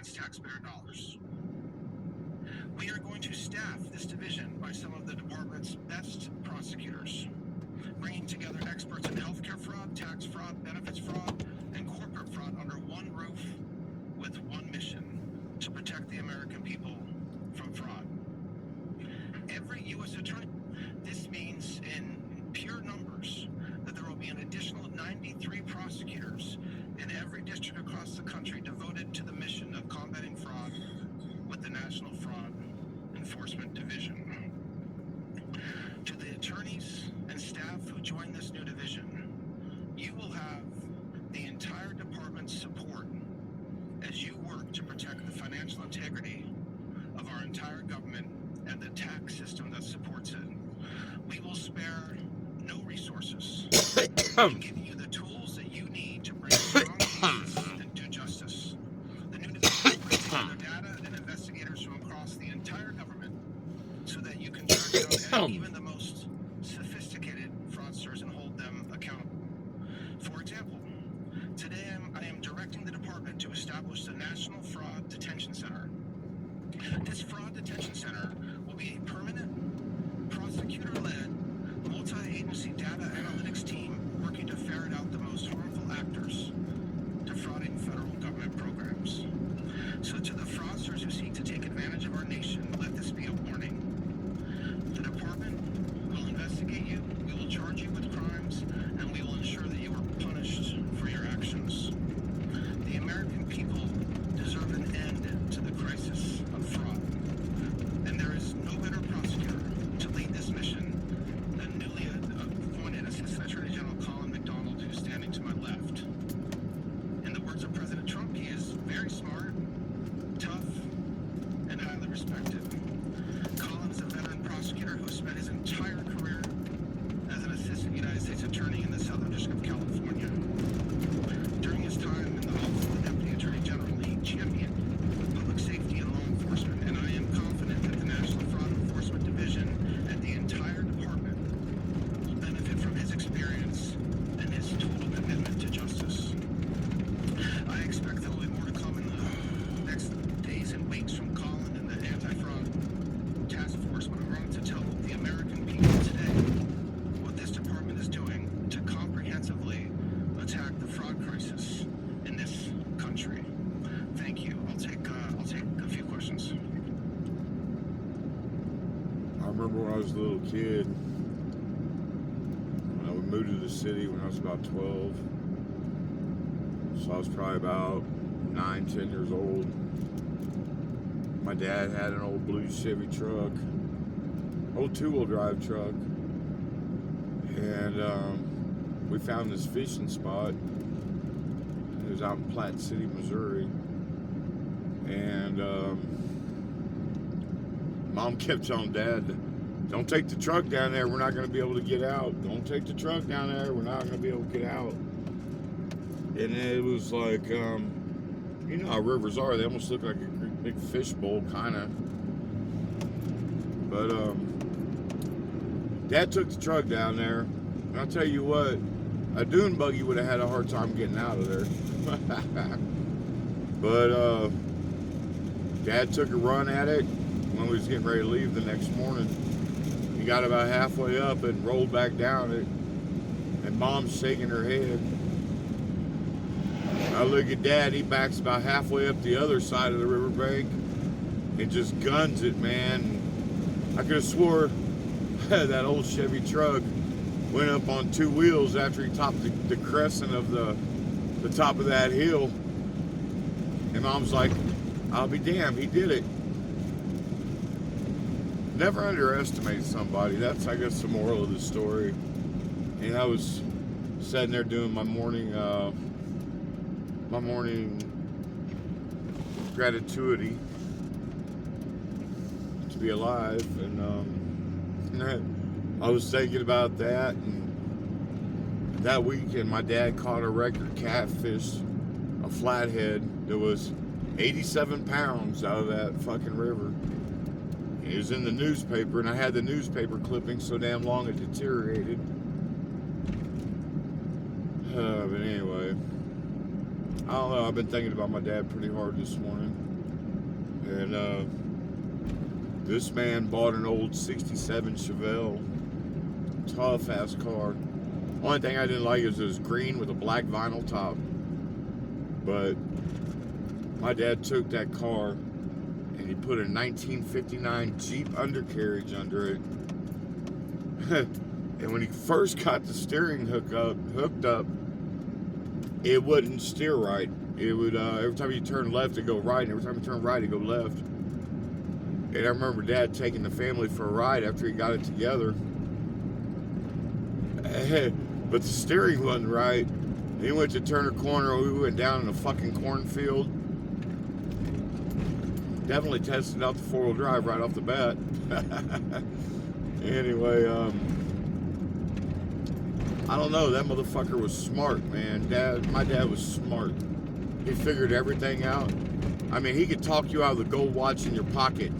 Americans' taxpayer dollars. We are going to staff this division by some of the department's best prosecutors, bringing together experts in healthcare fraud, tax fraud, benefits fraud, and corporate fraud under one roof with one mission: to protect the American people from fraud. Every U.S. attorney, this means in pure numbers that there will be an additional 93 prosecutors in every district across the country devoted to the mission of combating fraud with the National Fraud Enforcement Division. To the attorneys and staff who join this new division, you will have the entire department's support as you work to protect the financial integrity of our entire government and the tax system that supports it. We will spare no resources in giving you the tools that you need to bring strong cases and do justice. The new division will bring together data and investigators from across the entire government so that you can track down even the most sophisticated fraudsters and hold them accountable. For example, today I am directing the department to establish the National Fraud Detention Center. This fraud detention center will be a permanent, prosecutor-led, multi-agency data analytics team working to ferret out the most harmful actors defrauding federal government programs. So to the fraudsters who seek to take advantage of our nation, let this be a warning. The department will investigate you, we will charge you with crimes, and we will ensure that you are punished for your actions. The American people deserve an end to the crisis of fraud, and there is no better prosecutor to lead this mission than newly appointed Assistant Attorney General Colin McDonald, who's standing to my left. In the words of President Trump, he is very smart, tough, and highly respected. Colin is a veteran prosecutor who has spent his entire career as an assistant United States attorney in the Southern District of California. During his time in the office of the Deputy Attorney General, he championed public safety and law enforcement, and I am confident that the National Fraud Enforcement Division and the entire department will benefit from his experience and his total commitment to justice. I expect there will be more to come in the next days and weeks from Colin and the Anti-Fraud Task Force, but I wanted to tell the American people today what this department is doing to comprehensively attack the fraud crisis in this country. Thank you. I'll take a few questions. I remember when I was a little kid, we moved to the city when I was about 12. So I was probably about 9, 10 years old. My dad had an old blue Chevy truck, old 2-wheel drive truck. And we found this fishing spot. It was out in Platte City, Missouri. And Mom kept telling Dad, don't take the truck down there, we're not going to be able to get out. Don't take the truck down there, we're not going to be able to get out. And it was like, you know how rivers are, they almost look like a big fish bowl, kind of. But Dad took the truck down there, and I'll tell you what, a dune buggy would have had a hard time getting out of there. But Dad took a run at it when we was getting ready to leave the next morning. He got about halfway up and rolled back down it, and Mom's shaking her head. I look at Dad, he backs about halfway up the other side of the riverbank and just guns it, man. I could have swore that old Chevy truck went up on 2 wheels after he topped the crescent of the top of that hill. And Mom's like, I'll be damned, he did it. Never underestimate somebody. That's, I guess, the moral of the story. And I was sitting there doing my morning gratitude to be alive, and I was thinking about that, and that weekend my dad caught a record catfish, a flathead that was 87 pounds out of that fucking river. It was in the newspaper, and I had the newspaper clipping so damn long it deteriorated. But anyway, I don't know, I've been thinking about my dad pretty hard this morning. And this man bought an old 67 Chevelle. Tough ass car. Only thing I didn't like is it was green with a black vinyl top. But my dad took that car and he put a 1959 Jeep undercarriage under it. And when he first got the steering hooked up, it wouldn't steer right. It would, every time you turn left, it'd go right, and every time you turn right, it'd go left. And I remember Dad taking the family for a ride after he got it together. But the steering wasn't right. He went to turn a corner, we went down in a fucking cornfield. Definitely tested out the four-wheel drive right off the bat. Anyway, I don't know, that motherfucker was smart, man. My dad was smart. He figured everything out. I mean, he could talk you out of the gold watch in your pocket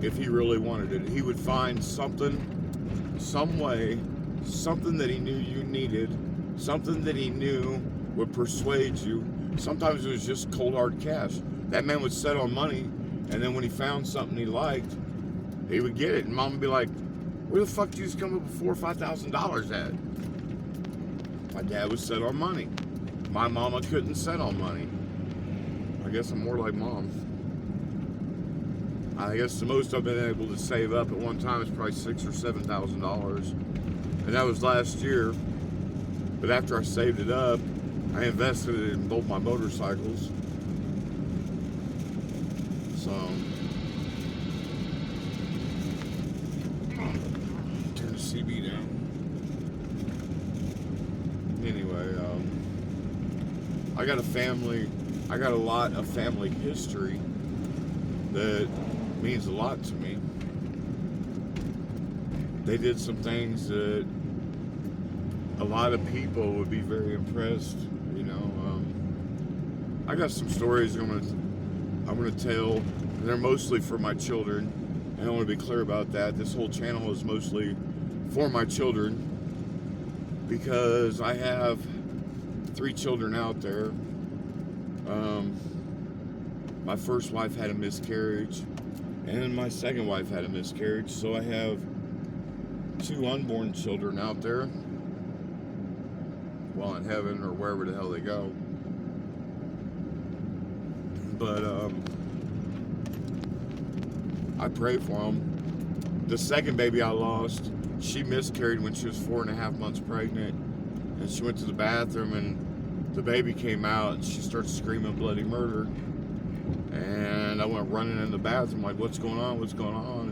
if he really wanted it. He would find something, some way, something that he knew you needed, something that he knew would persuade you. Sometimes it was just cold hard cash. That man would set on money, and then when he found something he liked, he would get it. And Mom would be like, where the fuck did you just come up with $4,000 or $5,000 at? My dad was set on money. My mama couldn't set on money. I guess I'm more like Mom. I guess the most I've been able to save up at one time is probably $6,000 or $7,000. And that was last year. But after I saved it up, I invested it in both my motorcycles. So, turn the CB down. Anyway, I got a lot of family history that means a lot to me. They did some things that a lot of people would be very impressed, you know. I got some stories I'm gonna tell, and they're mostly for my children, and I want to be clear about that. This whole channel is mostly for my children because I have 3 children out there. My first wife had a miscarriage, and my second wife had a miscarriage, so I have 2 unborn children out there, well, in heaven or wherever the hell they go. But I pray for them. The second baby I lost, she miscarried when she was 4.5 months pregnant, and she went to the bathroom and the baby came out and she started screaming bloody murder. And I went running in the bathroom like, what's going on? What's going on?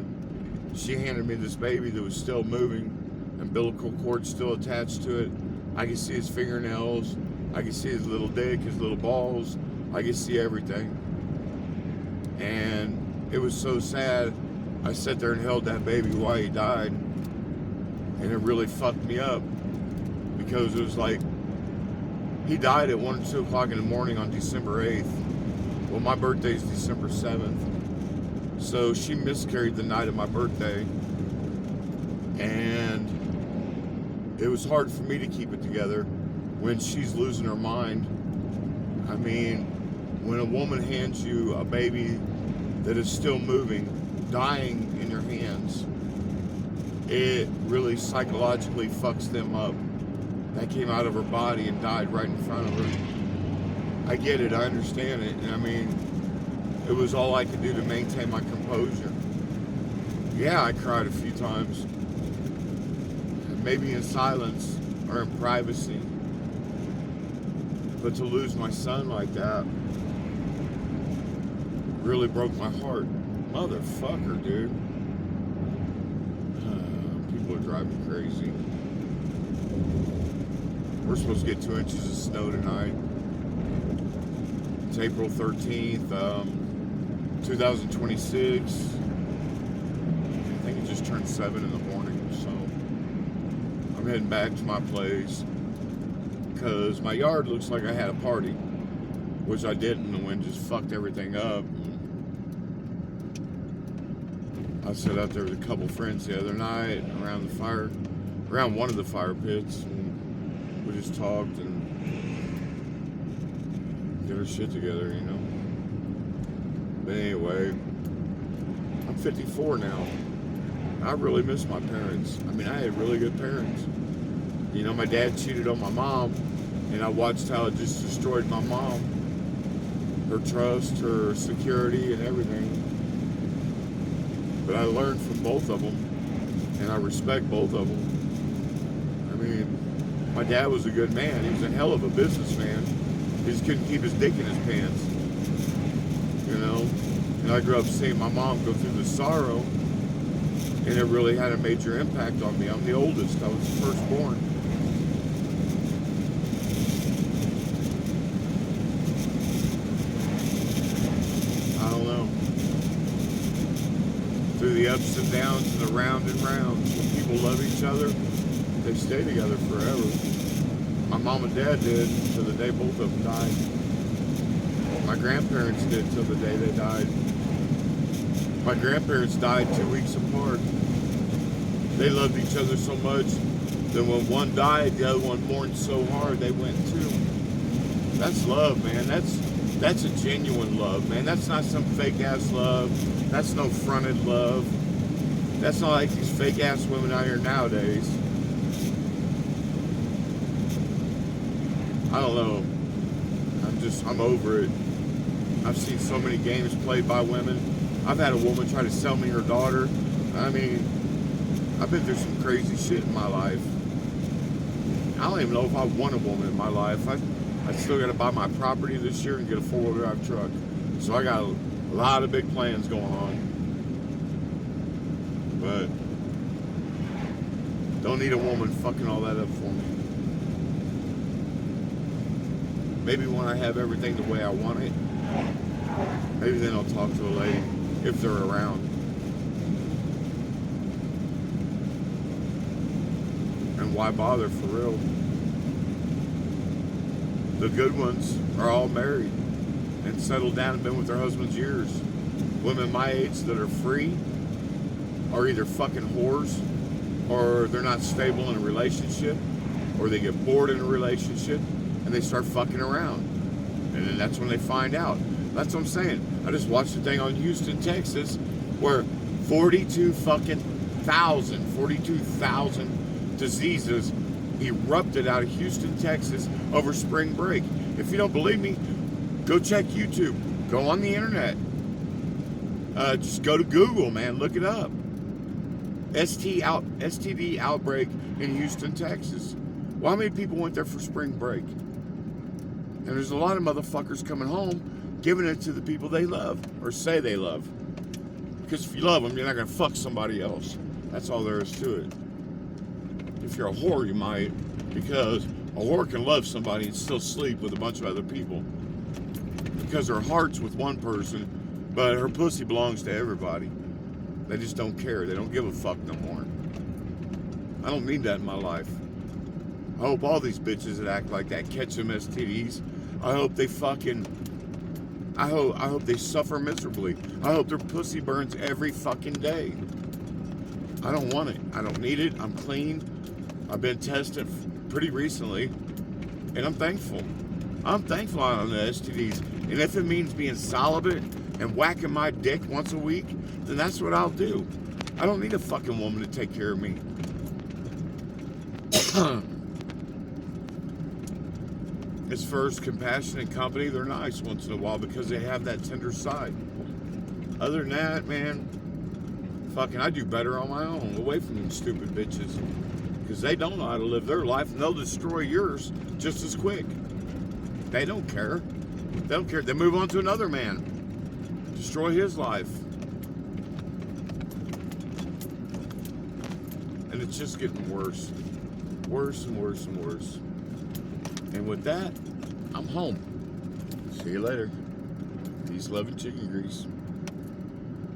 And she handed me this baby that was still moving, umbilical cord still attached to it. I could see his fingernails. I could see his little dick, his little balls. I could see everything. And it was so sad. I sat there and held that baby while he died. And it really fucked me up. Because it was like, he died at 1 or 2 o'clock in the morning on December 8th. Well, my birthday's December 7th. So she miscarried the night of my birthday. And it was hard for me to keep it together when she's losing her mind. I mean, when a woman hands you a baby that is still moving, dying in your hands, it really psychologically fucks them up. That came out of her body and died right in front of her. I get it, I understand it, and I mean, it was all I could do to maintain my composure. Yeah, I cried a few times, maybe in silence or in privacy, but to lose my son like that really broke my heart. Motherfucker, dude. People are driving crazy. We're supposed to get 2 inches of snow tonight. It's April 13th, 2026. I think it just turned 7 in the morning, so I'm heading back to my place because my yard looks like I had a party, which I didn't. The wind just fucked everything up. I sat out there with a couple friends the other night around one of the fire pits, and we just talked and did our shit together, you know. But anyway, I'm 54 now. I really miss my parents. I mean, I had really good parents. You know, my dad cheated on my mom, and I watched how it just destroyed my mom. Her trust, her security, and everything. But I learned from both of them, and I respect both of them. I mean, my dad was a good man. He was a hell of a businessman. He just couldn't keep his dick in his pants. You know? And I grew up seeing my mom go through the sorrow, and it really had a major impact on me. I'm the oldest. I was the firstborn. I don't know. Through the ups and downs and the round and rounds, when people love each other, they stay together forever. My mom and dad did till the day both of them died. My grandparents did till the day they died. My grandparents died 2 weeks apart. They loved each other so much that when one died, the other one mourned so hard they went too. That's love, man. That's a genuine love, man. That's not some fake ass love. That's no fronted love. That's not like these fake ass women out here nowadays. I don't know. I'm over it. I've seen so many games played by women. I've had a woman try to sell me her daughter. I mean, I've been through some crazy shit in my life. I don't even know if I want a woman in my life. I still got to buy my property this year and get a 4-wheel drive truck. So I got a lot of big plans going on. But don't need a woman fucking all that up for me. Maybe when I have everything the way I want it, maybe then I'll talk to a lady if they're around. And why bother, for real? The good ones are all married and settled down and been with their husbands years. Women my age that are free are either fucking whores, or they're not stable in a relationship, or they get bored in a relationship and they start fucking around. And then that's when they find out. That's what I'm saying. I just watched a thing on Houston, Texas, where 42,000 diseases erupted out of Houston, Texas over spring break. If you don't believe me, go check YouTube. Go on the internet. Just go to Google, man. Look it up. STD outbreak in Houston, Texas. Well, how many people went there for spring break? And there's a lot of motherfuckers coming home giving it to the people they love or say they love. Because if you love them, you're not going to fuck somebody else. That's all there is to it. If you're a whore, you might. Because a whore can love somebody and still sleep with a bunch of other people. Because her heart's with one person, but her pussy belongs to everybody. They just don't care. They don't give a fuck no more. I don't need that in my life. I hope all these bitches that act like that catch them STDs. I hope they fucking... I hope they suffer miserably. I hope their pussy burns every fucking day. I don't want it. I don't need it. I'm clean. I've been tested pretty recently, and I'm thankful. I'm thankful on the STDs. And if it means being celibate and whacking my dick once a week, then that's what I'll do. I don't need a fucking woman to take care of me. As far as compassionate company, they're nice once in a while because they have that tender side. Other than that, man, fucking I do better on my own, away from them stupid bitches. Because they don't know how to live their life, and they'll destroy yours just as quick. They don't care. They don't care. They move on to another man. Destroy his life. And it's just getting worse. Worse and worse and worse. And with that, I'm home. See you later. Peace, love, and chicken grease.